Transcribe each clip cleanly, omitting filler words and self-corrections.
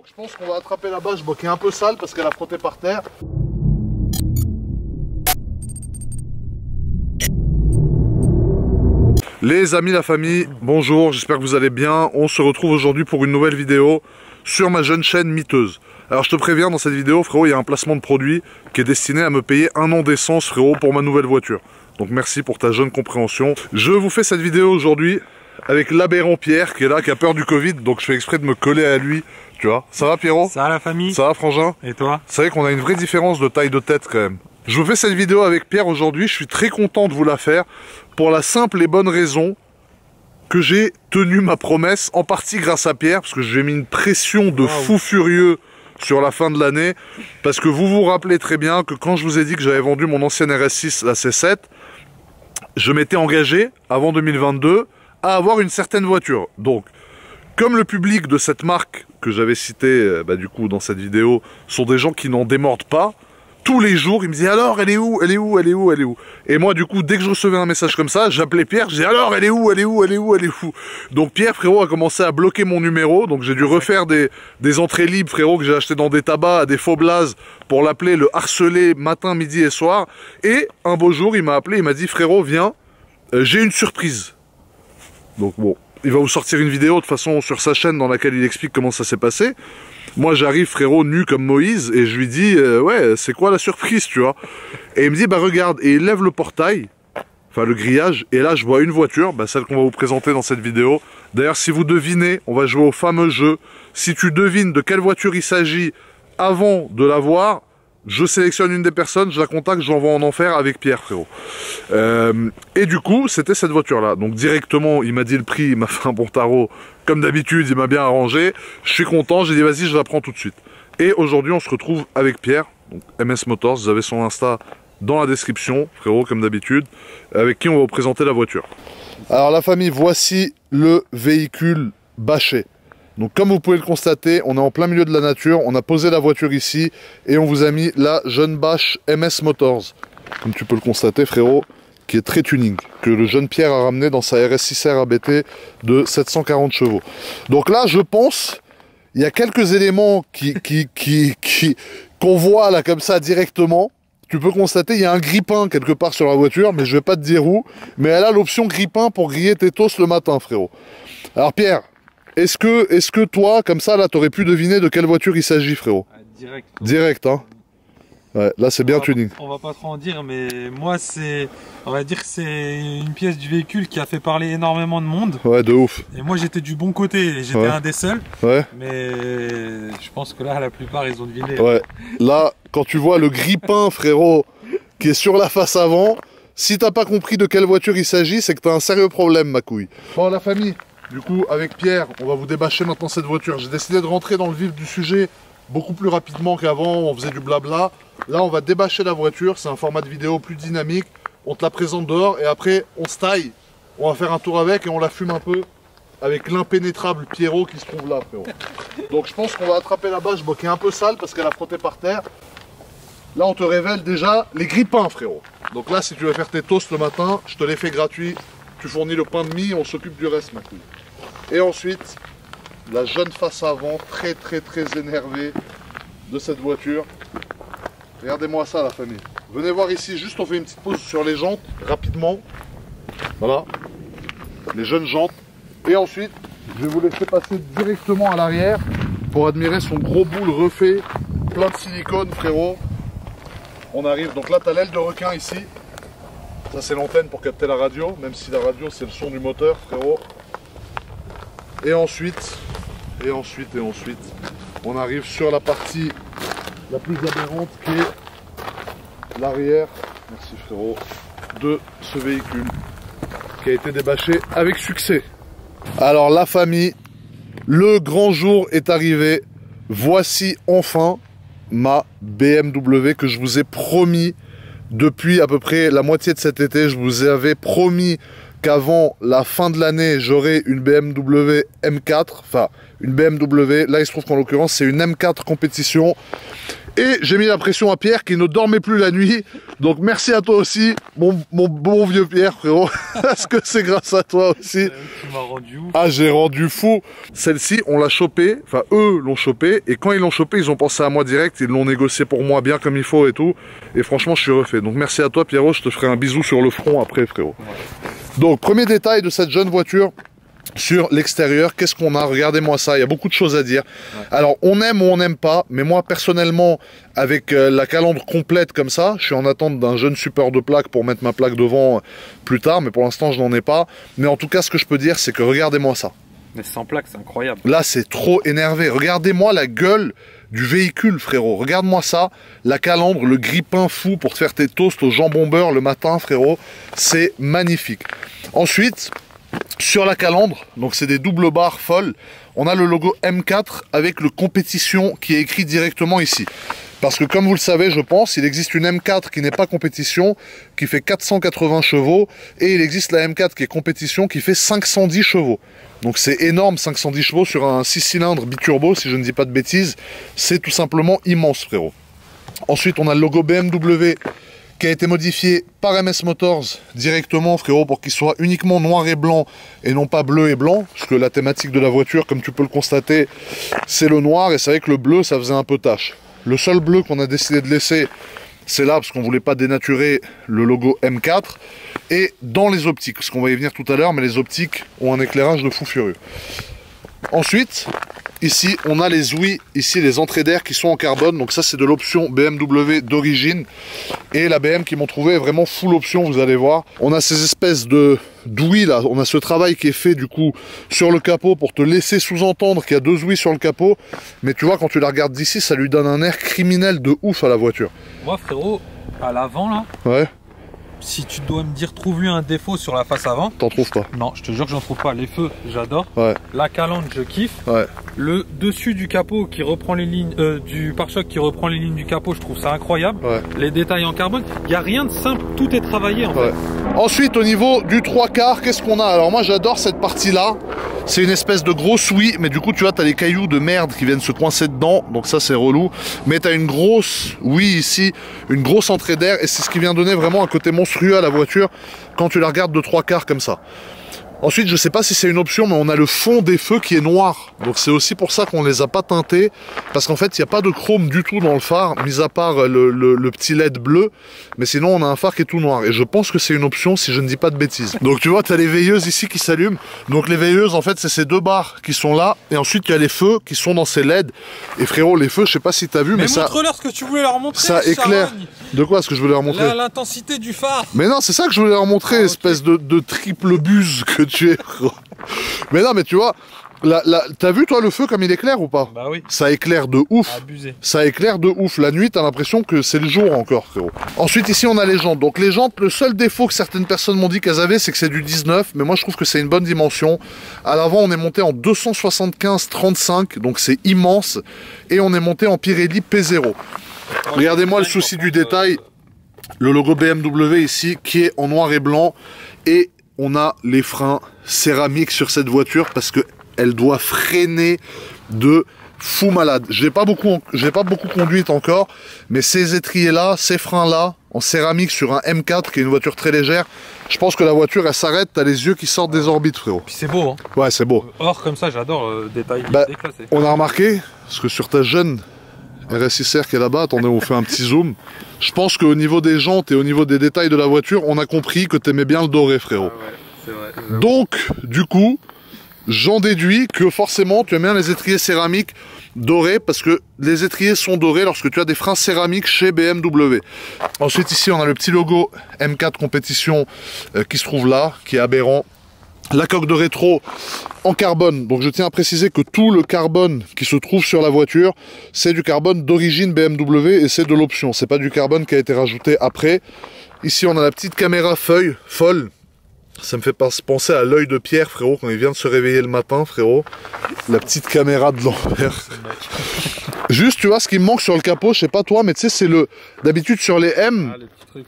je pense qu'on va attraper la bâche qui est un peu sale parce qu'elle a frotté par terre. Les amis, la famille, bonjour, j'espère que vous allez bien. On se retrouve aujourd'hui pour une nouvelle vidéo sur ma jeune chaîne Miteuse. Alors je te préviens, dans cette vidéo, frérot, il y a un placement de produit qui est destiné à me payer 1 an d'essence, frérot, pour ma nouvelle voiture. Donc merci pour ta jeune compréhension. Je vous fais cette vidéo aujourd'hui avec l'aberrant Pierre qui est là, qui a peur du Covid, donc je fais exprès de me coller à lui, tu vois. Ça va Pierrot? Ça va la famille? Ça va Frangin? Et toi? C'est vrai qu'on a une vraie différence de taille de tête quand même. Je vous fais cette vidéo avec Pierre aujourd'hui, je suis très content de vous la faire pour la simple et bonne raison que j'ai tenu ma promesse, en partie grâce à Pierre, parce que j'ai mis une pression de fou furieux sur la fin de l'année, parce que vous vous rappelez très bien que quand je vous ai dit que j'avais vendu mon ancienne RS6, la C7, je m'étais engagé, avant 2022, à avoir une certaine voiture. Donc, comme le public de cette marque que j'avais cité du coup dans cette vidéo sont des gens qui n'en démordent pas, tous les jours, il me disait alors elle est où? Elle est où? Elle est où? Elle est où? Et moi du coup, dès que je recevais un message comme ça, j'appelais Pierre, je disais alors elle est où? Elle est où? Elle est où? Elle est où? Donc Pierre frérot a commencé à bloquer mon numéro, donc j'ai dû refaire des entrées libres frérot que j'ai acheté dans des tabacs à des faux blazes pour l'appeler, le harceler matin, midi et soir. Et un beau jour il m'a appelé, il m'a dit frérot viens, j'ai une surprise. Donc bon, il va vous sortir une vidéo de toute façon sur sa chaîne dans laquelle il explique comment ça s'est passé. Moi j'arrive frérot nu comme Moïse et je lui dis ouais c'est quoi la surprise tu vois. Et il me dit bah regarde, et il lève le portail, enfin le grillage, et là je vois une voiture, celle qu'on va vous présenter dans cette vidéo. D'ailleurs si vous devinez, on va jouer au fameux jeu, si tu devines de quelle voiture il s'agit avant de la voir, je sélectionne une des personnes, je la contacte, je l'envoie en enfer avec Pierre frérot. Et du coup c'était cette voiture là, donc directement il m'a dit le prix, il m'a fait un bon tarot, comme d'habitude il m'a bien arrangé, je suis content, j'ai dit vas-y je la prends tout de suite. Et aujourd'hui on se retrouve avec Pierre, donc MS Motors, vous avez son Insta dans la description frérot comme d'habitude, avec qui on va vous présenter la voiture. Alors la famille, voici le véhicule bâché. Donc comme vous pouvez le constater, on est en plein milieu de la nature, on a posé la voiture ici et on vous a mis la jeune bâche MS Motors. Comme tu peux le constater frérot, qui est très tuning, que le jeune Pierre a ramené dans sa RS6R ABT de 740 chevaux. Donc là je pense, il y a quelques éléments qu'on voit là comme ça directement. Tu peux constater, il y a un grille-pain quelque part sur la voiture, mais je vais pas te dire où. Mais elle a l'option grille-pain pour griller tes toasts le matin frérot. Alors Pierre, est-ce que toi, comme ça, là, t'aurais pu deviner de quelle voiture il s'agit, frérot? Direct. Direct, hein. Ouais, là, c'est bien tuning. On va pas trop en dire, mais moi, on va dire que c'est une pièce du véhicule qui a fait parler énormément de monde. Ouais, de ouf. Et moi, j'étais du bon côté, j'étais un des seuls. Ouais. Mais je pense que là, la plupart, ils ont deviné. Ouais. Là, quand tu vois le grille-pain, frérot, qui est sur la face avant, si t'as pas compris de quelle voiture il s'agit, c'est que t'as un sérieux problème, ma couille. Bon, la famille. Du coup, avec Pierre, on va vous débâcher maintenant cette voiture. J'ai décidé de rentrer dans le vif du sujet beaucoup plus rapidement qu'avant, on faisait du blabla. Là, on va débâcher la voiture, c'est un format de vidéo plus dynamique. On te la présente dehors et après, on se taille. On va faire un tour avec et on la fume un peu avec l'impénétrable Pierrot qui se trouve là, frérot. Donc je pense qu'on va attraper la bâche qui est un peu sale parce qu'elle a frotté par terre. Là, on te révèle déjà les grille-pains, frérot. Donc là, si tu veux faire tes toasts le matin, je te les fais gratuits. Tu fournis le pain de mie, on s'occupe du reste, ma couille. Et ensuite, la jeune face avant, très énervée de cette voiture. Regardez-moi ça, la famille. Venez voir ici, juste on fait une petite pause sur les jantes, rapidement. Voilà, les jeunes jantes. Et ensuite, je vais vous laisser passer directement à l'arrière pour admirer son gros boule refait, plein de silicone, frérot. On arrive, donc là, tu as l'aile de requin ici. Ça c'est l'antenne pour capter la radio, même si la radio c'est le son du moteur, frérot. Et ensuite, on arrive sur la partie la plus aberrante qui est l'arrière, merci frérot, de ce véhicule qui a été débâché avec succès. Alors la famille, le grand jour est arrivé. Voici enfin ma BMW que je vous ai promis depuis à peu près la moitié de cet été. Je vous avais promis qu'avant la fin de l'année, j'aurai une BMW M4, enfin une BMW, là il se trouve qu'en l'occurrence c'est une M4 compétition. Et j'ai mis la pression à Pierre qui ne dormait plus la nuit. Donc merci à toi aussi, mon bon vieux Pierre, frérot. Parce que c'est grâce à toi aussi. Tu m'as rendu ouf. Ah, j'ai rendu fou. Celle-ci, on l'a chopée. Enfin, eux l'ont chopée. Et quand ils l'ont chopée, ils ont pensé à moi direct. Ils l'ont négocié pour moi bien comme il faut et tout. Et franchement, je suis refait. Donc merci à toi, Pierrot. Je te ferai un bisou sur le front après, frérot. Ouais. Donc, premier détail de cette jeune voiture. Sur l'extérieur, qu'est-ce qu'on a? Regardez-moi ça, il y a beaucoup de choses à dire. Ouais. Alors, on aime ou on n'aime pas, mais moi, personnellement, avec la calandre complète comme ça, je suis en attente d'un jeune support de plaque pour mettre ma plaque devant plus tard, mais pour l'instant, je n'en ai pas. Mais en tout cas, ce que je peux dire, c'est que regardez-moi ça. Mais sans plaque, c'est incroyable. Là, c'est trop énervé. Regardez-moi la gueule du véhicule, frérot. Regarde-moi ça, la calandre, le grippin fou pour te faire tes toasts au jambon beurre le matin, frérot. C'est magnifique. Ensuite... sur la calandre, donc c'est des doubles barres folles, on a le logo M4 avec le compétition qui est écrit directement ici. Parce que comme vous le savez, je pense, il existe une M4 qui n'est pas compétition, qui fait 480 chevaux, et il existe la M4 qui est compétition, qui fait 510 chevaux. Donc c'est énorme, 510 chevaux sur un 6 cylindres biturbo, si je ne dis pas de bêtises, c'est tout simplement immense, frérot. Ensuite, on a le logo BMW, qui a été modifié par MS Motors directement, frérot, pour qu'il soit uniquement noir et blanc et non pas bleu et blanc, parce que la thématique de la voiture, comme tu peux le constater, c'est le noir, et c'est vrai que le bleu, ça faisait un peu tache. Le seul bleu qu'on a décidé de laisser, c'est là, parce qu'on voulait pas dénaturer le logo M4, et dans les optiques, parce qu'on va y venir tout à l'heure, mais les optiques ont un éclairage de fou furieux. Ensuite, ici, on a les ouïes, ici les entrées d'air qui sont en carbone. Donc ça, c'est de l'option BMW d'origine. Et la BM qui m'ont trouvé est vraiment full option, vous allez voir. On a ces espèces de d'ouïes là. On a ce travail qui est fait du coup sur le capot pour te laisser sous-entendre qu'il y a deux ouïes sur le capot. Mais tu vois, quand tu la regardes d'ici, ça lui donne un air criminel de ouf à la voiture. Moi, frérot, à l'avant là. Ouais. Si tu dois me dire, trouve-lui un défaut sur la face avant. T'en trouves pas? Non, je te jure que j'en trouve pas. Les feux, j'adore. Ouais. La calandre, je kiffe. Ouais. Le dessus du capot qui reprend les lignes, du pare-choc qui reprend les lignes du capot, je trouve ça incroyable. Ouais. Les détails en carbone, il n'y a rien de simple, tout est travaillé en fait. Ensuite, au niveau du 3/4, qu'est-ce qu'on a? Alors moi, j'adore cette partie-là. C'est une espèce de grosse ouïe, mais du coup, tu vois, tu as les cailloux de merde qui viennent se coincer dedans, donc ça, c'est relou. Mais tu as une grosse ouïe ici, une grosse entrée d'air, et c'est ce qui vient donner vraiment un côté monstrueux à la voiture quand tu la regardes de 3/4 comme ça. Ensuite, je sais pas si c'est une option, mais on a le fond des feux qui est noir. Donc c'est aussi pour ça qu'on les a pas teintés. Parce qu'en fait, il n'y a pas de chrome du tout dans le phare, mis à part le petit LED bleu. Mais sinon, on a un phare qui est tout noir. Et je pense que c'est une option si je ne dis pas de bêtises. Donc tu vois, tu as les veilleuses ici qui s'allument. Donc les veilleuses, en fait, c'est ces deux barres qui sont là. Et ensuite, il y a les feux qui sont dans ces LED. Et frérot, les feux, je sais pas si tu as vu, mais ça... montre-leur ce que tu voulais leur montrer. Ça éclaire. De quoi est-ce que je voulais leur montrer? L'intensité du phare. Mais non, c'est ça que je voulais leur montrer, espèce de triple buse que tu es. Mais non, mais tu vois, t'as vu toi le feu comme il éclaire ou pas? Bah oui. Ça éclaire de ouf. Abusé. Ça éclaire de ouf. La nuit, t'as l'impression que c'est le jour encore, frérot. Ensuite, ici, on a les jantes. Donc les jantes, le seul défaut que certaines personnes m'ont dit qu'elles avaient, c'est que c'est du 19. Mais moi, je trouve que c'est une bonne dimension. À l'avant, on est monté en 275/35, donc c'est immense. Et on est monté en Pirelli P0. Regardez-moi le souci du détail. Le logo BMW ici, qui est en noir et blanc. Et on a les freins céramiques sur cette voiture parce que elle doit freiner de fou malade. J'ai pas beaucoup conduite encore, mais ces étriers là, ces freins là, en céramique sur un M4 qui est une voiture très légère, je pense que la voiture elle s'arrête, t'as les yeux qui sortent des orbites, frérot. Puis c'est beau, hein. Ouais, c'est beau. Or comme ça, j'adore le détail déclassé. On a remarqué, parce que sur ta jeune RS6R qui est là-bas, attendez, on fait un petit zoom. Je pense qu'au niveau des jantes et au niveau des détails de la voiture, on a compris que t'aimais bien le doré, frérot. Ah ouais, c'est vrai. Donc, du coup, j'en déduis que forcément, tu aimes bien les étriers céramiques dorés, parce que les étriers sont dorés lorsque tu as des freins céramiques chez BMW. Ensuite, ici, on a le petit logo M4 Compétition qui se trouve là, qui est aberrant. La coque de rétro en carbone, donc je tiens à préciser que tout le carbone qui se trouve sur la voiture, c'est du carbone d'origine BMW et c'est de l'option, c'est pas du carbone qui a été rajouté après. Ici on a la petite caméra folle, ça me fait penser à l'œil de Pierre, frérot, quand il vient de se réveiller le matin, frérot. La petite caméra de l'envers. Juste, tu vois, ce qui me manque sur le capot, je sais pas toi, mais tu sais, c'est le... D'habitude sur les M,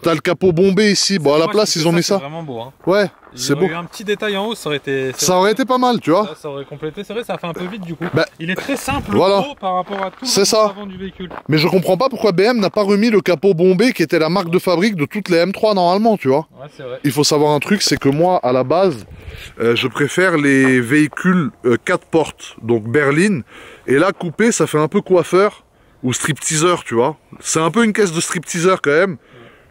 t'as le capot bombé ici, bon à la place ils ont mis ça. C'est vraiment beau, hein. Ouais. c'est beau. Il y aurait eu un petit détail en haut, ça aurait été... Ça aurait été pas mal, tu vois. Ça aurait complété, c'est vrai, ça fait un peu vite du coup. Bah, il est très simple, voilà. gros, par rapport à tout l'avant du véhicule. Mais je comprends pas pourquoi BM n'a pas remis le capot bombé qui était la marque de fabrique de toutes les M3 normalement, tu vois. Ouais, c'est vrai. Il faut savoir un truc, c'est que moi, à la base, je préfère les véhicules 4 portes, donc berline. Et là, coupé, ça fait un peu coiffeur ou stripteaseur, tu vois. C'est un peu une caisse de stripteaseur quand même.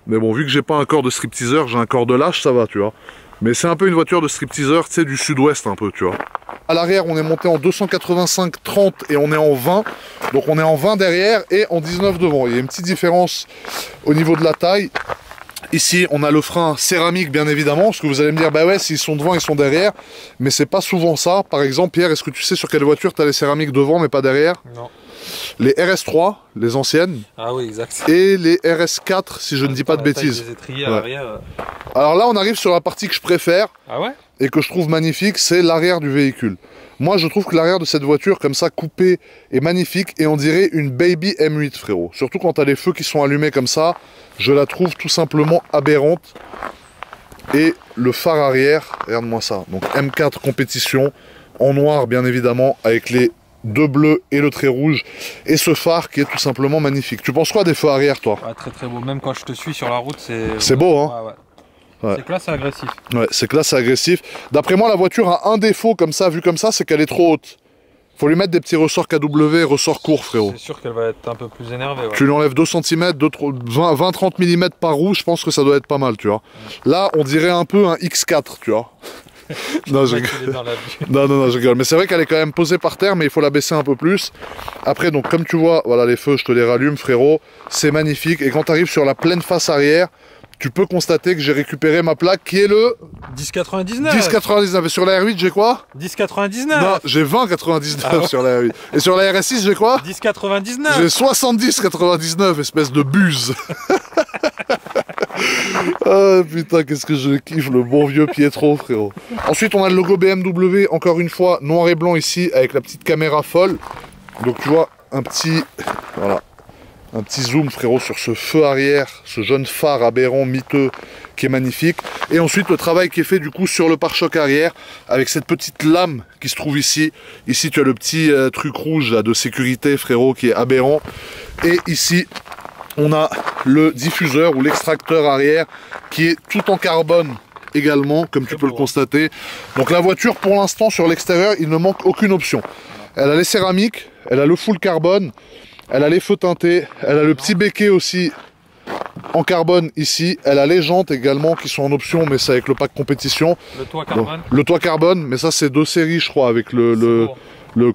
Mais bon, vu que j'ai pas un corps de stripteaseur, j'ai un corps de lâche, ça va, tu vois. Mais c'est un peu une voiture de stripteaseur, tu sais, du sud-ouest un peu, tu vois. À l'arrière, on est monté en 285/30 et on est en 20. Donc on est en 20 derrière et en 19 devant. Il y a une petite différence au niveau de la taille. Ici, on a le frein céramique, bien évidemment, parce que vous allez me dire, bah ouais, s'ils sont devant, ils sont derrière. Mais c'est pas souvent ça. Par exemple, Pierre, est-ce que tu sais sur quelle voiture tu as les céramiques devant, mais pas derrière? Non. Les RS3, les anciennes. Ah oui, exact. Et les RS4, si je ne dis pas de bêtises. Ouais. Alors là, on arrive sur la partie que je préfère. Ah ouais? Et que je trouve magnifique, c'est l'arrière du véhicule. Moi, je trouve que l'arrière de cette voiture, comme ça, coupée, est magnifique. Et on dirait une Baby M8, frérot. Surtout quand tu as les feux qui sont allumés comme ça. Je la trouve tout simplement aberrante. Et le phare arrière, regarde-moi ça. Donc M4 compétition, en noir, bien évidemment, avec les deux bleus et le trait rouge. Et ce phare qui est tout simplement magnifique. Tu penses quoi des feux arrière, toi? Ouais, très très beau. Même quand je te suis sur la route, c'est... C'est beau, hein? Ouais, ouais. Ouais. C'est classe et agressif. Ouais, c'est classe et agressif. D'après moi, la voiture a un défaut comme ça, vu comme ça, c'est qu'elle est trop haute. Faut lui mettre des petits ressorts KW, ressorts courts, frérot. C'est sûr qu'elle va être un peu plus énervée. Ouais. Tu lui enlèves 2 cm, 20-30 mm par roue, je pense que ça doit être pas mal, tu vois. Ouais. Là, on dirait un peu un X4, tu vois. Non, je rigole. Non, je rigole. Mais c'est vrai qu'elle est quand même posée par terre, mais il faut la baisser un peu plus. Après, donc, comme tu vois, voilà les feux, je te les rallume, frérot. C'est magnifique. Et quand tu arrives sur la pleine face arrière, tu peux constater que j'ai récupéré ma plaque qui est le 10,99. 10,99. Et sur la R8, j'ai quoi? 10,99. Non, j'ai 20,99 sur la R8. Et sur la RS6, j'ai quoi? 10,99. J'ai 70,99, espèce de buse. Ah putain, qu'est-ce que je kiffe le bon vieux Pietro, frérot. Ensuite, on a le logo BMW, encore une fois, noir et blanc ici, avec la petite caméra folle. Donc tu vois, un petit... Voilà. Un petit zoom, frérot, sur ce feu arrière, ce jeune phare aberrant, miteux, qui est magnifique. Et ensuite, le travail qui est fait, du coup, sur le pare-choc arrière, avec cette petite lame qui se trouve ici. Ici, tu as le petit truc rouge là, de sécurité, frérot, qui est aberrant. Et ici, on a le diffuseur ou l'extracteur arrière, qui est tout en carbone également, comme tu peux le constater. Donc la voiture, pour l'instant, sur l'extérieur, il ne manque aucune option. Elle a les céramiques, elle a le full carbone, elle a les feux teintés, elle a le petit béquet aussi en carbone ici, elle a les jantes également qui sont en option, mais c'est avec le pack compétition. Le toit carbone. Donc, le toit carbone, mais ça c'est 2 séries je crois avec le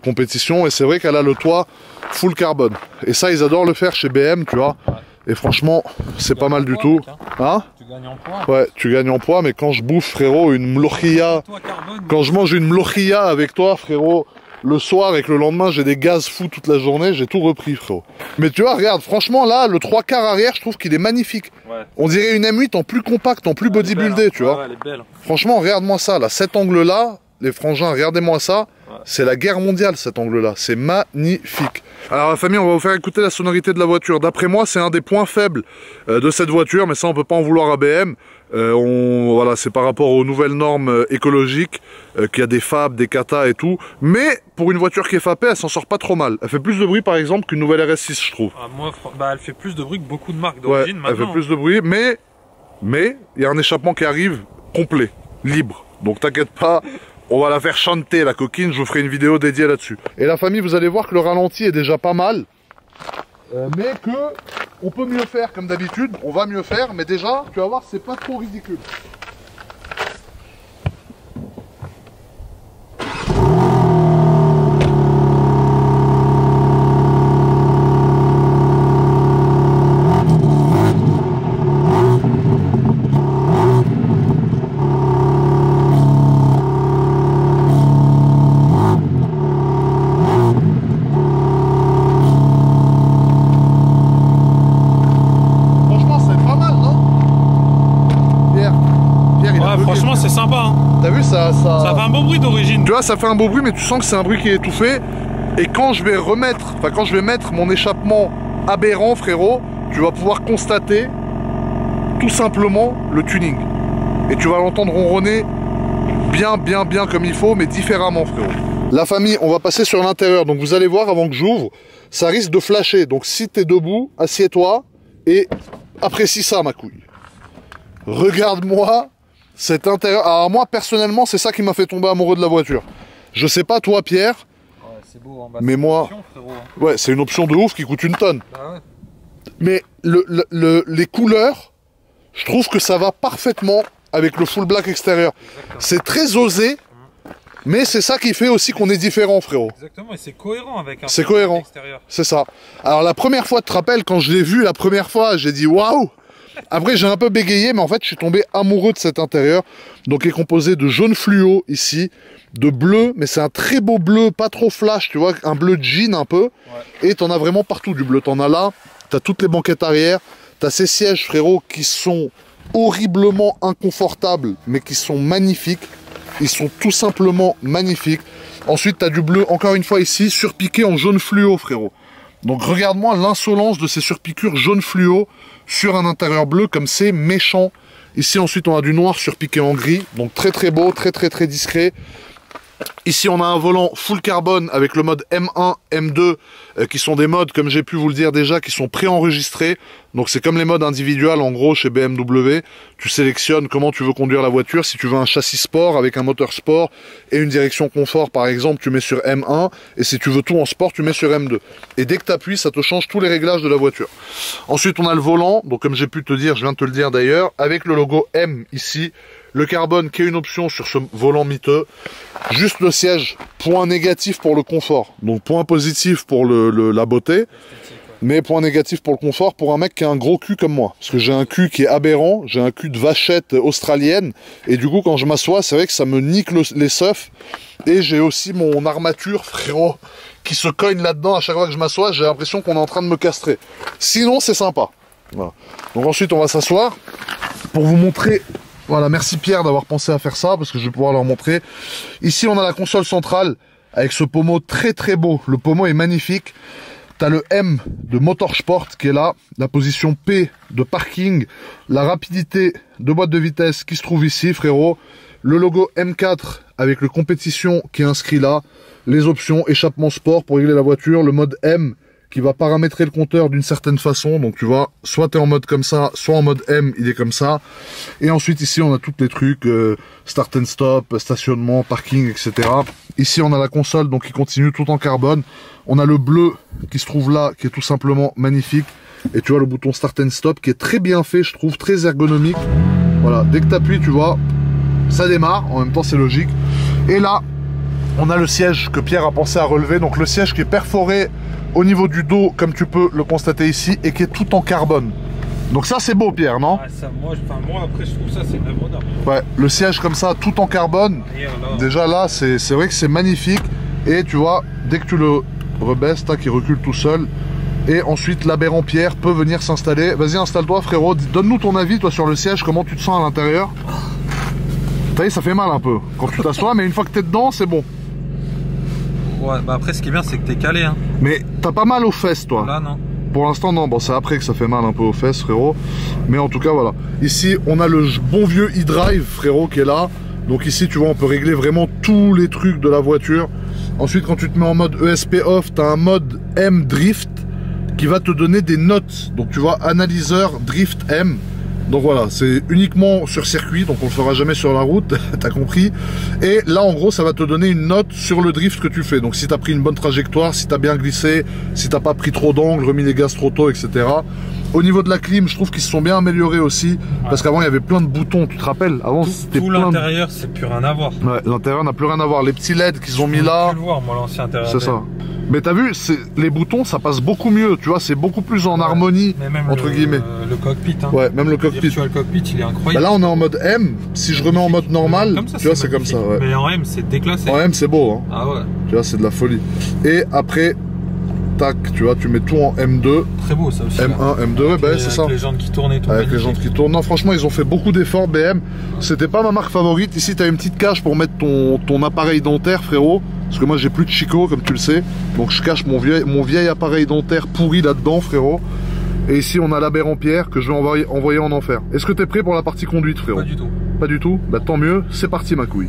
compétition, et c'est vrai qu'elle a le toit full carbone. Et ça ils adorent le faire chez BM, tu vois. Ouais. Et franchement, c'est pas mal du tout. Hein? Tu gagnes en poids. Ouais, tu gagnes en poids, mais quand je bouffe, frérot, une mlochia, quand je mange une mlochia avec toi, frérot, le soir et que le lendemain j'ai des gaz fous toute la journée, j'ai tout repris, frérot. Mais tu vois, regarde, franchement là, le 3/4 arrière, je trouve qu'il est magnifique. Ouais. On dirait une M8 en plus compact, en plus bodybuildé, tu vois. Ouais, elle est belle. Franchement, regarde-moi ça, là, cet angle-là, les frangins, regardez-moi ça. Ouais. C'est la guerre mondiale, cet angle-là. C'est magnifique. Alors la famille, on va vous faire écouter la sonorité de la voiture. D'après moi, c'est un des points faibles de cette voiture, mais ça, on peut pas en vouloir à BM. Voilà, c'est par rapport aux nouvelles normes écologiques, qu'il y a des FAB, des CATA et tout. Mais pour une voiture qui est FAPée, elle s'en sort pas trop mal. Elle fait plus de bruit, par exemple, qu'une nouvelle RS6, je trouve. Ah, moi, bah, elle fait plus de bruit que beaucoup de marques d'origine maintenant. Elle fait plus de bruit, mais il y a un échappement qui arrive complet, libre. Donc t'inquiète pas. On va la faire chanter, la coquine, je vous ferai une vidéo dédiée là-dessus. Et la famille, vous allez voir que le ralenti est déjà pas mal. Mais que on peut mieux faire, comme d'habitude. On va mieux faire, mais déjà, tu vas voir, c'est pas trop ridicule. Franchement, c'est sympa. Hein. T'as vu ça fait un beau bruit d'origine. Tu vois, ça fait un beau bruit, mais tu sens que c'est un bruit qui est étouffé. Et quand je vais mettre mon échappement aberrant, frérot, tu vas pouvoir constater tout simplement le tuning. et tu vas l'entendre ronronner bien comme il faut, mais différemment, frérot. La famille, on va passer sur l'intérieur, donc vous allez voir avant que j'ouvre, ça risque de flasher, donc si t'es debout, assieds-toi et apprécie ça, ma couille. Regarde-moi cet intérieur. Alors moi, personnellement, c'est ça qui m'a fait tomber amoureux de la voiture. Je sais pas toi, Pierre, ouais, c'est beau, hein. mais moi... Ouais, c'est une option de ouf qui coûte une tonne. Bah ouais. Mais les couleurs, je trouve que ça va parfaitement avec le full black extérieur. C'est très osé, mais c'est ça qui fait aussi qu'on est différent, frérot. Exactement, et c'est cohérent avec un c'est cohérent, extérieur. C'est ça. Alors la première fois, tu te rappelles, quand je l'ai vu la première fois, j'ai dit waouh. Après j'ai un peu bégayé, mais en fait je suis tombé amoureux de cet intérieur. Donc il est composé de jaune fluo ici, de bleu, mais c'est un très beau bleu, pas trop flash, tu vois, un bleu jean un peu. Ouais. Et t'en as vraiment partout du bleu. T'en as là, t'as toutes les banquettes arrière, t'as ces sièges, frérot, qui sont horriblement inconfortables, mais qui sont magnifiques. Ils sont tout simplement magnifiques. Ensuite, t'as du bleu, encore une fois ici, surpiqué en jaune fluo, frérot. Donc regarde-moi l'insolence de ces surpiqûres jaune fluo sur un intérieur bleu, comme c'est méchant. Ici, ensuite, on a du noir surpiqué en gris. Donc très beau, très discret. Ici, on a un volant full carbone avec le mode M1, M2, qui sont des modes, comme j'ai pu vous le dire déjà, qui sont préenregistrés. Donc c'est comme les modes individuels, en gros, chez BMW. Tu sélectionnes comment tu veux conduire la voiture. Si tu veux un châssis sport avec un moteur sport et une direction confort, par exemple, tu mets sur M1. Et si tu veux tout en sport, tu mets sur M2. Et dès que tu appuies, ça te change tous les réglages de la voiture. Ensuite, on a le volant. Donc comme j'ai pu te dire, je viens de te le dire d'ailleurs, avec le logo M ici. Le carbone qui est une option sur ce volant miteux. Juste le siège, point négatif pour le confort. Donc point positif pour la beauté, mais point négatif pour le confort pour un mec qui a un gros cul comme moi. Parce que j'ai un cul qui est aberrant, j'ai un cul de vachette australienne. Et du coup quand je m'assois, c'est vrai que ça me nique les seufs. Et j'ai aussi mon armature, frérot, qui se cogne là-dedans à chaque fois que je m'assois. J'ai l'impression qu'on est en train de me castrer. Sinon c'est sympa. Voilà. Donc ensuite on va s'asseoir pour vous montrer... Voilà, merci Pierre d'avoir pensé à faire ça, parce que je vais pouvoir leur montrer. Ici, on a la console centrale, avec ce pommeau très beau. Le pommeau est magnifique. T'as le M de Motorsport qui est là, la position P de parking, la rapidité de boîte de vitesse qui se trouve ici, frérot. Le logo M4 avec le compétition qui est inscrit là. Les options, échappement sport pour régler la voiture. Le mode M qui va paramétrer le compteur d'une certaine façon. Donc tu vois, soit tu es en mode comme ça, soit en mode M, il est comme ça. Et ensuite ici on a tous les trucs, start and stop, stationnement, parking, etc. Ici on a la console donc qui continue tout en carbone. On a le bleu qui se trouve là, qui est tout simplement magnifique. Et tu vois le bouton start and stop qui est très bien fait, je trouve, très ergonomique. Voilà, dès que tu appuies, tu vois, ça démarre. En même temps c'est logique. Et là, on a le siège que Pierre a pensé à relever. Donc le siège qui est perforé au niveau du dos, comme tu peux le constater ici, et qui est tout en carbone. Donc ça c'est beau, Pierre, non? Ah, ça, moi après je trouve ça c'est même honneur. Ouais, le siège comme ça, tout en carbone. Déjà là, c'est vrai que c'est magnifique. Et tu vois, dès que tu le rebaisses, tac, il recule tout seul. Et ensuite, l'aberrant Pierre peut venir s'installer. Vas-y, installe-toi, frérot. Donne-nous ton avis, toi, sur le siège. Comment tu te sens à l'intérieur? T'as vu, ça fait mal un peu quand tu t'assois, mais une fois que t'es dedans, c'est bon. Ouais, bah après, ce qui est bien, c'est que t'es calé, hein. Mais t'as pas mal aux fesses, toi? Là, non. Pour l'instant, non. Bon, c'est après que ça fait mal un peu aux fesses, frérot. Mais en tout cas, voilà. Ici, on a le bon vieux e-drive, frérot, qui est là. Donc ici, tu vois, on peut régler vraiment tous les trucs de la voiture. Ensuite, quand tu te mets en mode ESP off, t'as un mode M Drift qui va te donner des notes. Donc tu vois, analyseur Drift M. Donc voilà, c'est uniquement sur circuit, donc on le fera jamais sur la route, t'as compris. Et là, en gros, ça va te donner une note sur le drift que tu fais. Donc si t'as pris une bonne trajectoire, si t'as bien glissé, si t'as pas pris trop d'angles, remis les gaz trop tôt, etc. Au niveau de la clim, je trouve qu'ils se sont bien améliorés aussi. Ouais. Parce qu'avant, il y avait plein de boutons, tu te rappelles? Avant, c'était tout l'intérieur, c'est plus rien à voir. Ouais, l'intérieur n'a plus rien à voir. Les petits LED qu'ils ont mis là... Je peux le voir, moi, l'ancien intérieur. C'est ça. Mais t'as vu, les boutons, ça passe beaucoup mieux, tu vois, c'est beaucoup plus en harmonie, entre guillemets. Le cockpit, hein. Ouais, même le cockpit. Le cockpit, il est incroyable. Bah là, on est en mode M. Si je remets en mode normal, ça, tu vois, c'est comme ça. Ouais. Mais en M, c'est déclassé. En M, c'est beau, hein. Ah ouais. Tu vois, c'est de la folie. Et après, tac, tu vois, tu mets tout en M2. Très beau, ça aussi. M1, là. M2, ouais, bah, c'est ça. Avec les jantes qui tournent et tout. Avec les jantes qui tournent. Non, franchement, ils ont fait beaucoup d'efforts, BM. C'était pas ma marque favorite. Ici, t'as une petite cage pour mettre ton appareil dentaire, frérot. Parce que moi, j'ai plus de Chico, comme tu le sais. Donc, je cache mon vieil appareil dentaire pourri là-dedans, frérot. Et ici, on a l'aberrant Pierre que je vais envoyer en enfer. Est-ce que t'es prêt pour la partie conduite, frérot? Pas du tout. Pas du tout? Bah tant mieux, c'est parti ma couille.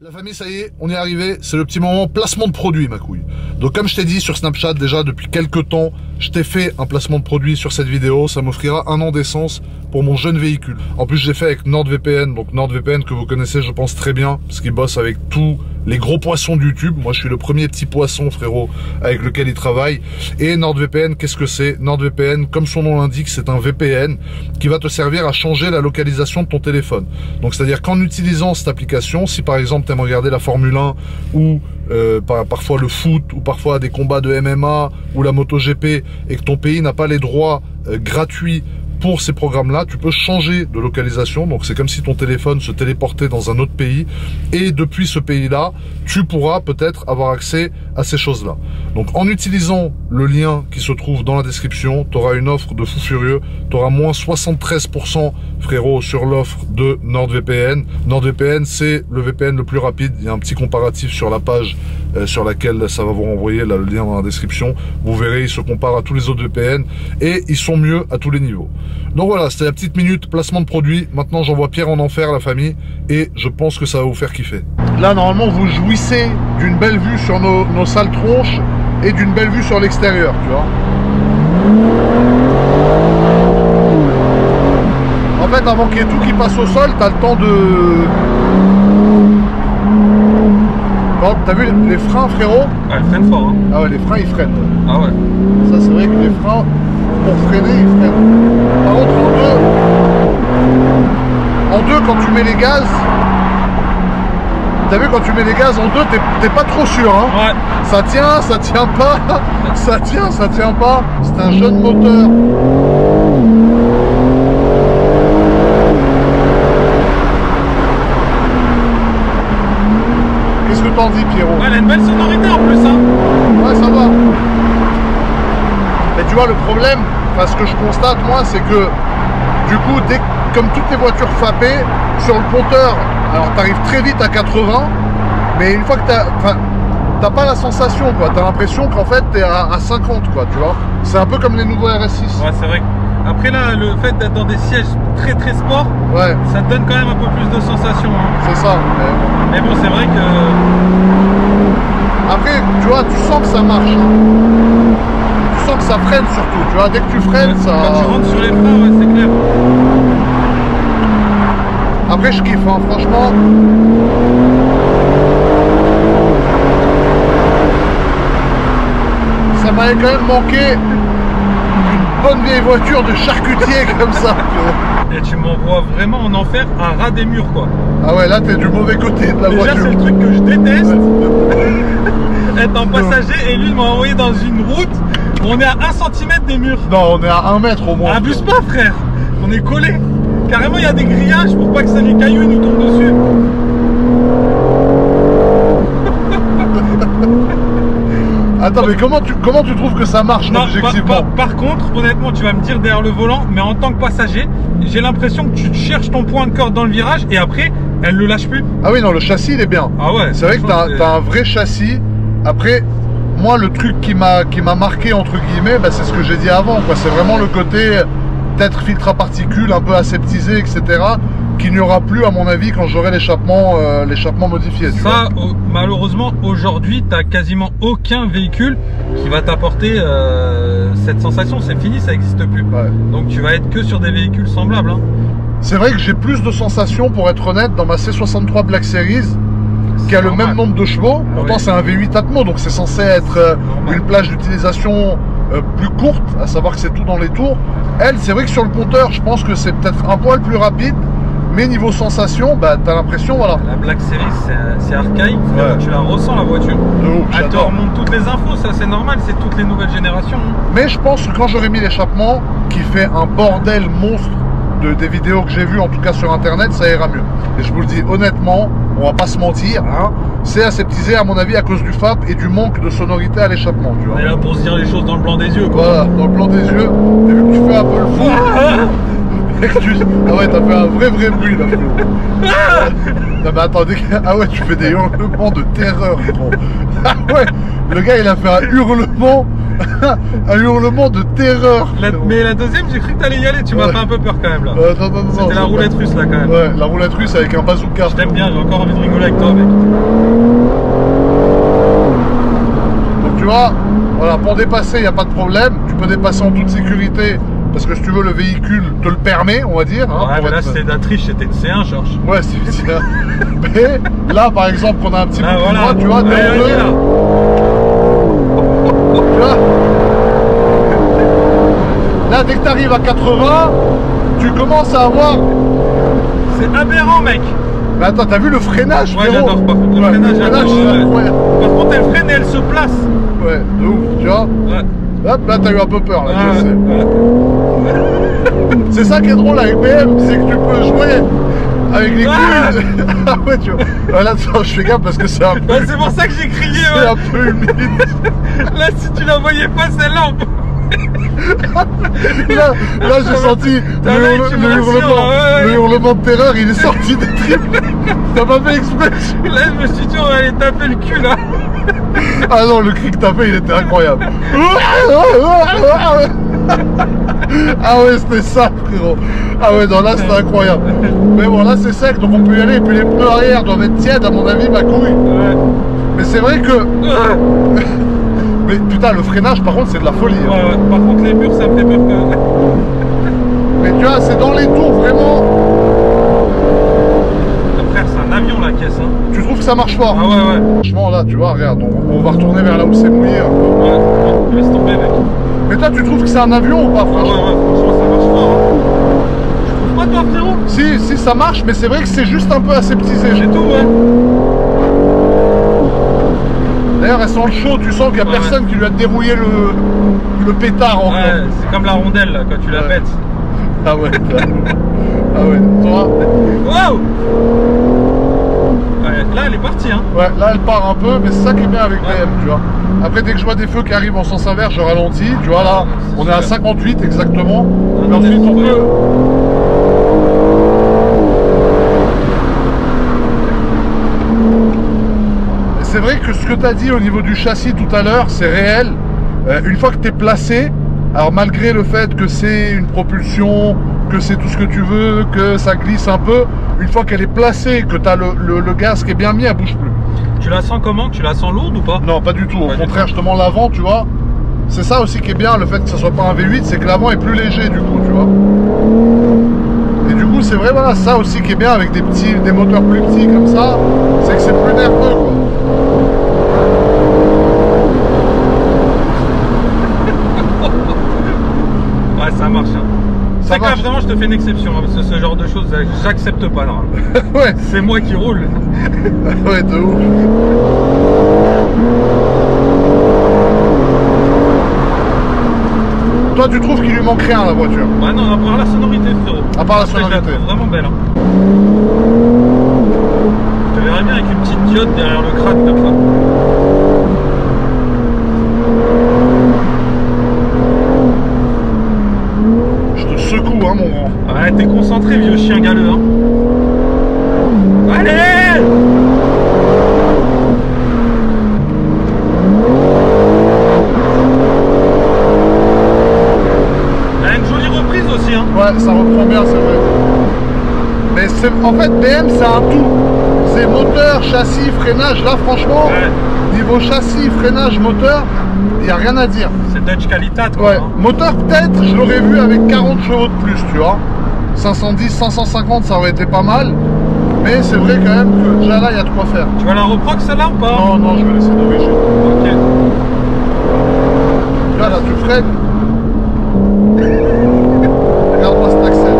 La famille, ça y est, on y est arrivé, c'est le petit moment placement de produit ma couille. Donc comme je t'ai dit sur Snapchat déjà depuis quelques temps, je t'ai fait un placement de produit sur cette vidéo, ça m'offrira 1 an d'essence pour mon jeune véhicule. En plus je l'ai fait avec NordVPN, donc NordVPN que vous connaissez je pense très bien, parce qu'il bosse avec tous les gros poissons de YouTube. Moi je suis le premier petit poisson frérot avec lequel il travaille. Et NordVPN, qu'est-ce que c'est? NordVPN, comme son nom l'indique, c'est un VPN qui va te servir à changer la localisation de ton téléphone. Donc c'est à dire qu'en utilisant cette application, si par exemple tu aimes regarder la Formule 1 ou parfois le foot ou parfois des combats de MMA ou la MotoGP et que ton pays n'a pas les droits gratuits pour ces programmes-là, tu peux changer de localisation. Donc c'est comme si ton téléphone se téléportait dans un autre pays et depuis ce pays-là, tu pourras peut-être avoir accès à ces choses-là. Donc en utilisant le lien qui se trouve dans la description, tu auras une offre de fou furieux, tu auras moins 73% frérot sur l'offre de NordVPN. NordVPN, c'est le VPN le plus rapide. Il y a un petit comparatif sur la page sur laquelle ça va vous renvoyer là, le lien dans la description. Vous verrez, ils se comparent à tous les autres VPN et ils sont mieux à tous les niveaux. Donc voilà, c'était la petite minute placement de produit. Maintenant j'envoie Pierre en enfer la famille et je pense que ça va vous faire kiffer. Là normalement vous jouissez d'une belle vue sur nos sales tronches et d'une belle vue sur l'extérieur, tu vois. En fait avant qu'il y ait tout qui passe au sol, t'as le temps de... Bon, t'as vu les freins frérot? Ah, ils freinent fort hein. Ah ouais, les freins ils freinent. Ah ouais. Ça c'est vrai que les freins pour freiner ils freinent. Par contre en deux quand tu mets les gaz, t'as vu quand tu mets les gaz en deux t'es pas trop sûr hein. Ouais. Ça tient pas, ça tient pas. C'est un jeune moteur. Qu'est-ce que t'en dis Pierrot? Ouais, elle a une belle sonorité en plus hein. Ouais ça va. Mais tu vois le problème, enfin ce que je constate moi c'est que du coup comme toutes les voitures FAPées, sur le compteur, alors t'arrives très vite à 80, mais une fois que t'as pas la sensation quoi, t'as l'impression qu'en fait t'es à 50 quoi, tu vois. C'est un peu comme les nouveaux RS6. Ouais c'est vrai. Après là, le fait d'être dans des sièges très sport, ouais, ça te donne quand même un peu plus de sensations. Hein. C'est ça. Mais bon, c'est vrai que... Après, tu vois, tu sens que ça marche. Hein. Tu sens que ça freine surtout, tu vois, dès que tu freines, ça... Quand tu rentres sur les freins, ouais, c'est clair. Après, je kiffe, hein, franchement. Ça m'avait quand même manqué une bonne vieille voiture de charcutier comme ça. Et tu m'envoies vraiment en enfer un ras des murs quoi. Ah ouais, là t'es du mauvais côté de la voiture. Déjà c'est le truc que je déteste. Ouais. Être en passager et lui il m'a envoyé dans une route où on est à 1 cm des murs. Non, on est à 1 mètre au moins. Abuse pas frère. On est collé. Carrément il y a des grillages pour pas que ça les cailloux nous tombent dessus. Attends, mais comment tu trouves que ça marche non, objectivement? Par contre, honnêtement, tu vas me dire derrière le volant, mais en tant que passager, j'ai l'impression que tu cherches ton point de corde dans le virage et après, elle le lâche plus. Ah oui, non, le châssis, il est bien. Ah ouais. C'est vrai que t'as un vrai châssis. Après, moi, le truc qui m'a marqué, entre guillemets, bah, c'est ce que j'ai dit avant, quoi. C'est vraiment le côté, peut-être filtre à particules, un peu aseptisé, etc. Qu'il n'y aura plus à mon avis quand j'aurai l'échappement modifié. Ça, malheureusement, aujourd'hui, tu n'as quasiment aucun véhicule qui va t'apporter cette sensation. C'est fini, ça n'existe plus. Ouais. Donc tu vas être que sur des véhicules semblables. Hein. C'est vrai que j'ai plus de sensations, pour être honnête, dans ma C63 Black Series, qui a le même nombre de chevaux. Pourtant, c'est un V8 Atmo, donc c'est censé être une plage d'utilisation plus courte, à savoir que c'est tout dans les tours. Elle, c'est vrai que sur le compteur, je pense que c'est peut-être un poil plus rapide. Mais niveau sensation, bah, t'as l'impression, voilà. La Black Series, c'est archaïque, ouais. Tu la ressens la voiture. Elle te remonte toutes les infos, ça c'est normal, c'est toutes les nouvelles générations. Hein. Mais je pense que quand j'aurai mis l'échappement, qui fait un bordel monstre des vidéos que j'ai vues, en tout cas sur internet, ça ira mieux. Et je vous le dis honnêtement, on va pas se mentir, hein, c'est aseptisé à mon avis à cause du FAP et du manque de sonorité à l'échappement. On est là pour se dire les choses dans le blanc des yeux, quoi. Voilà, dans le blanc des yeux, et vu que tu fais un peu le fou. Ah ouais, t'as fait un vrai bruit là. Non mais attendez, ah ouais, tu fais des hurlements de terreur, gros. Ah ouais, le gars il a fait un hurlement Un hurlement de terreur. Mais la deuxième, j'ai cru que t'allais y aller, tu m'as fait un peu peur quand même là. Non, c'était la roulette russe là quand même. Ouais, la roulette russe avec un bazooka. Je t'aime bien, j'ai encore envie de rigoler avec toi mec. Donc tu vois, voilà, pour dépasser, il n'y a pas de problème. Tu peux dépasser en toute sécurité. Parce que si tu veux, le véhicule te le permet, on va dire. Hein, ouais, mais là, c'était de la triche, c'était une C1, Georges. Ouais, c'est ça. Mais là, par exemple, on a un petit peu plus droit, tu vois, allez, là. Tu vois. Là, dès que tu arrives à 80, tu commences à avoir... C'est aberrant, mec. Mais attends, t'as vu le freinage? Ouais, j'adore, par contre, le freinage, c'est incroyable. Par contre, elle freine et elle se place. Ouais, de ouf, tu vois. Ouais. Hop, là, t'as eu un peu peur, là, je sais. Ouais. C'est ça qui est drôle avec BM, c'est que tu peux jouer avec les couilles. Ah ouais, tu vois. Là, je fais gaffe parce que c'est un peu... Ouais, c'est pour ça que j'ai crié, c'est un peu humide. Là, si tu la voyais pas, celle-là, on peut... Là j'ai senti le hurlement de terreur, il est sorti des tripes. T'as pas fait exprès. Là, je me suis dit, on va aller taper le cul, là. Ah non, le cri que t'as fait, il était incroyable. Ah ouais, c'était ça, frérot. Ah ouais, non, là, c'était incroyable. Mais bon, là, c'est sec, donc on peut y aller. Et puis les pneus arrière doivent être tièdes, à mon avis, ma couille. Ouais. Mais c'est vrai que... Mais putain, le freinage, par contre, c'est de la folie. Hein. Ouais, ouais. Par contre, les murs, ça me fait peur quand même. Mais tu vois, c'est dans les tours, vraiment. Frère, c'est un avion, la caisse. Hein. Tu trouves que ça marche fort? Ah ouais, ouais. Franchement, là, tu vois, regarde, on va retourner vers là où c'est mouillé. Hein. Ouais, laisse tomber, mec. Mais toi, tu trouves que c'est un avion ou pas, franchement? Ouais, ouais, franchement, ça marche fort. Hein. Tu trouves pas, toi, frérot? Si, ça marche, mais c'est vrai que c'est juste un peu aseptisé. C'est tout, ouais. D'ailleurs, elle sent le chaud, tu sens qu'il n'y a personne qui lui a dérouillé le pétard encore. Ouais, c'est comme la rondelle, là, quand tu la pètes. Ah ouais, ah ouais, toi. Wow! Ouais, là, elle est partie, hein. Ouais, là, elle part un peu, mais c'est ça qui est bien avec BM, tu vois. Après, dès que je vois des feux qui arrivent en sens inverse, je ralentis, tu vois, là, on est à 58 exactement. Mais ensuite, on peut... C'est vrai que ce que tu as dit au niveau du châssis tout à l'heure, c'est réel. Une fois que tu es placé, alors malgré le fait que c'est une propulsion, que c'est tout ce que tu veux, que ça glisse un peu, une fois qu'elle est placée, que tu as le gaz qui est bien mis, elle bouge plus. Tu la sens comment? Tu la sens lourde ou pas? Non, pas du tout. Au contraire, justement, l'avant, tu vois, c'est ça aussi qui est bien, le fait que ce soit pas un V8, c'est que l'avant est plus léger du coup, tu vois. Et du coup, c'est vrai, voilà, ça aussi qui est bien avec des moteurs plus petits comme ça, c'est que c'est plus nerveux, quoi. Ouais, ça marche. Hein. Ça marche. Vraiment, je te fais une exception, hein, parce que ce genre de choses, j'accepte pas. Ouais. C'est moi qui roule. Ouais, de ouf. Toi, tu trouves qu'il lui manque rien à la voiture? Ouais, non, à part la sonorité, frérot. À part la Après, sonorité. je la trouve vraiment belle. Hein. Je te verrais bien avec une petite diode derrière le crâne comme ça. Je te secoue, hein, mon grand. Ouais, t'es concentré, vieux chien galeux. Hein. Allez! Elle a une jolie reprise aussi. Hein. Ouais, ça reprend bien, c'est vrai. Mais en fait, BM, c'est un tout. C'est moteur, châssis, freinage. Là, franchement, niveau châssis, freinage, moteur, il n'y a rien à dire. C'est Dutch Qualitat, quoi. Ouais, Hein. moteur, peut-être, je l'aurais vu avec 40 chevaux de plus, tu vois. 510, 550, ça aurait été pas mal. Mais c'est vrai quand même que déjà là, il y a de quoi faire. Tu vas la reproc celle-là ou pas? Non, non, je vais laisser d'origine. Ok. Tu vois, là, tu freines. Regarde-moi cet accès.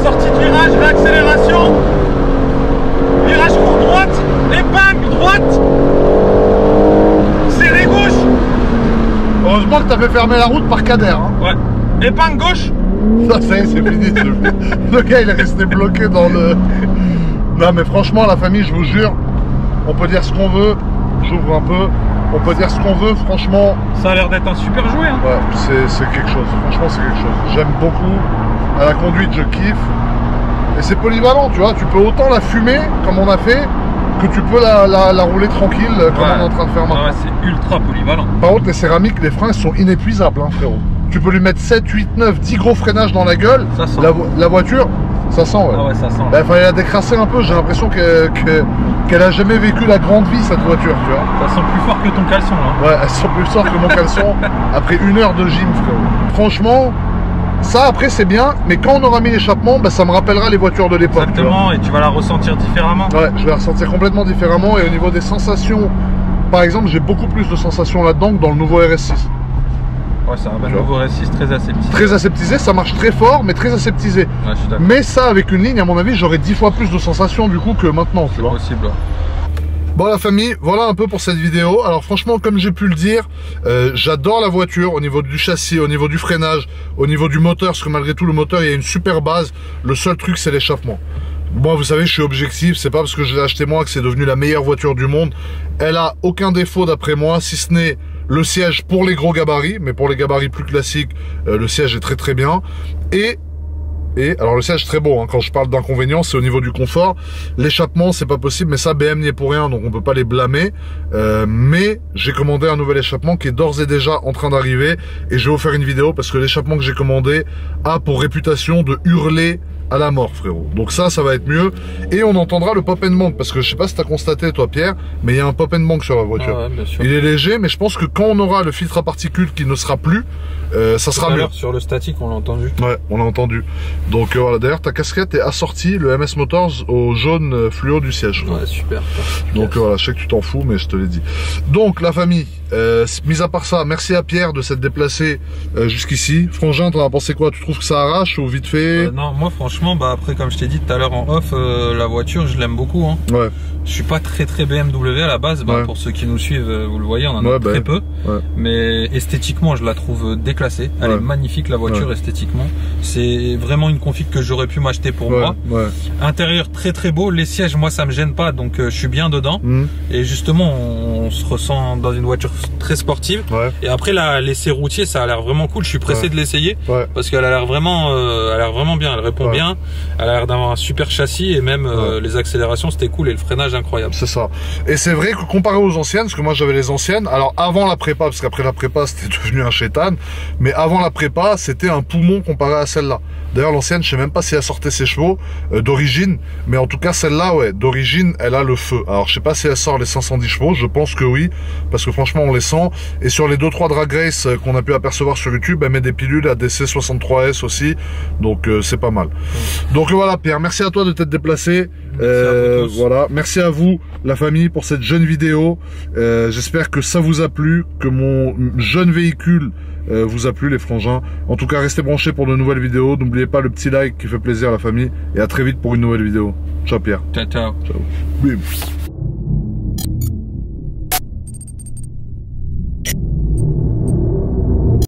Sortie de virage, réaccélération. Virage court droite. Épingle droite. Serré gauche. Heureusement que tu as fait fermer la route par Kader. Hein. Ouais. Épingle gauche. Ça y est, c'est fini. Le gars, il est resté bloqué dans le... Non, mais franchement, la famille, je vous jure, on peut dire ce qu'on veut. J'ouvre un peu. On peut dire ce qu'on veut, franchement. Ça a l'air d'être un super jouet. Hein. Ouais, c'est quelque chose. Franchement, c'est quelque chose. J'aime beaucoup. À la conduite, je kiffe. Et c'est polyvalent, tu vois. Tu peux autant la fumer, comme on a fait, que tu peux la rouler tranquille comme on est en train de faire maintenant. Ouais, c'est ultra polyvalent. Par contre, les céramiques, les freins sont inépuisables, hein, frérot. Tu peux lui mettre 7, 8, 9, 10 gros freinages dans la gueule. Ça sent. La voiture, ça sent, ouais. Ah ouais, ça sent. Bah, fallait la décrasser un peu. J'ai l'impression qu'elle a jamais vécu la grande vie, cette voiture, tu vois. Ça sent plus fort que ton caleçon, là. Ouais, elle sent plus fort que mon caleçon après 1 heure de gym, frérot. Franchement, ça après c'est bien, mais quand on aura mis l'échappement, bah, ça me rappellera les voitures de l'époque. Exactement, et tu vas la ressentir différemment. Ouais, je vais la ressentir complètement différemment. Et au niveau des sensations, par exemple, j'ai beaucoup plus de sensations là-dedans que dans le nouveau RS6. Ouais, c'est un nouveau RS6 très aseptisé. Très aseptisé, ça marche très fort, mais très aseptisé. Ouais, je suis d'accord. Mais ça, avec une ligne, à mon avis, j'aurais 10 fois plus de sensations du coup que maintenant, tu vois. Possible. Ouais. Bon la famille, voilà un peu pour cette vidéo. Alors franchement, comme j'ai pu le dire, j'adore la voiture au niveau du châssis, au niveau du freinage, au niveau du moteur, parce que malgré tout le moteur, il y a une super base. Le seul truc, c'est l'échappement. Moi, vous savez, je suis objectif, c'est pas parce que je l'ai acheté moi que c'est devenu la meilleure voiture du monde. Elle a aucun défaut d'après moi, si ce n'est le siège pour les gros gabarits, mais pour les gabarits plus classiques, le siège est très très bien. Et alors le siège très beau, hein. Quand je parle d'inconvénients, c'est au niveau du confort. L'échappement, c'est pas possible, mais ça BM n'y est pour rien, donc on peut pas les blâmer. Mais j'ai commandé un nouvel échappement qui est d'ores et déjà en train d'arriver, et je vais vous faire une vidéo parce que l'échappement que j'ai commandé a pour réputation de hurler à la mort, frérot. Donc ça va être mieux. Et on entendra le pop and bank, parce que je sais pas si t'as constaté toi Pierre, mais il y a un pop and bank sur la voiture. Ah ouais, bien sûr. Il est léger, mais je pense que quand on aura le filtre à particules qui ne sera plus, ça sera mieux. Sur le statique, on l'a entendu. Ouais, on l'a entendu. Donc voilà, d'ailleurs ta casquette est assortie, le MS Motors, au jaune fluo du siège. Ouais, super. Donc voilà, je sais que tu t'en fous, mais je te l'ai dit. Donc la famille, mis à part ça, merci à Pierre de s'être déplacé jusqu'ici. Frangin, t'en as pensé quoi? Tu trouves que ça arrache ou vite fait? Non, moi franchement, bah après comme je t'ai dit tout à l'heure en off, la voiture je l'aime beaucoup. Hein. Ouais. Je suis pas très BMW à la base, bah, ouais. Pour ceux qui nous suivent, vous le voyez, on en a très peu. Ouais. Mais esthétiquement, je la trouve déclassée. Elle est magnifique la voiture esthétiquement. C'est vraiment une config que j'aurais pu m'acheter pour moi. Ouais. Intérieur très très beau. Les sièges, moi ça me gêne pas, donc je suis bien dedans. Et justement, on se ressent dans une voiture très sportive. Ouais. Et après l'essai routier, ça a l'air vraiment cool. Je suis pressé de l'essayer parce qu'elle a l'air vraiment, bien. Elle répond bien. Elle a l'air d'avoir un super châssis et même les accélérations c'était cool et le freinage incroyable. C'est ça. Et c'est vrai que comparé aux anciennes, parce que moi j'avais les anciennes, alors avant la prépa, parce qu'après la prépa c'était devenu un chétan, mais avant la prépa c'était un poumon comparé à celle-là. D'ailleurs l'ancienne, je sais même pas si elle sortait ses chevaux d'origine, mais en tout cas celle-là, ouais, d'origine, elle a le feu. Alors je sais pas si elle sort les 510 chevaux, je pense que oui, parce que franchement on les sent. Et sur les 2-3 drag race qu'on a pu apercevoir sur YouTube, elle met des pilules ADC 63S aussi, donc c'est pas mal. Donc voilà Pierre, merci à toi de t'être déplacé. Voilà, merci à vous la famille pour cette jeune vidéo. J'espère que ça vous a plu, que mon jeune véhicule vous a plu les frangins. En tout cas restez branchés pour de nouvelles vidéos. N'oubliez pas le petit like qui fait plaisir à la famille. Et à très vite pour une nouvelle vidéo. Ciao Pierre. Ciao ciao. Ciao. Bim.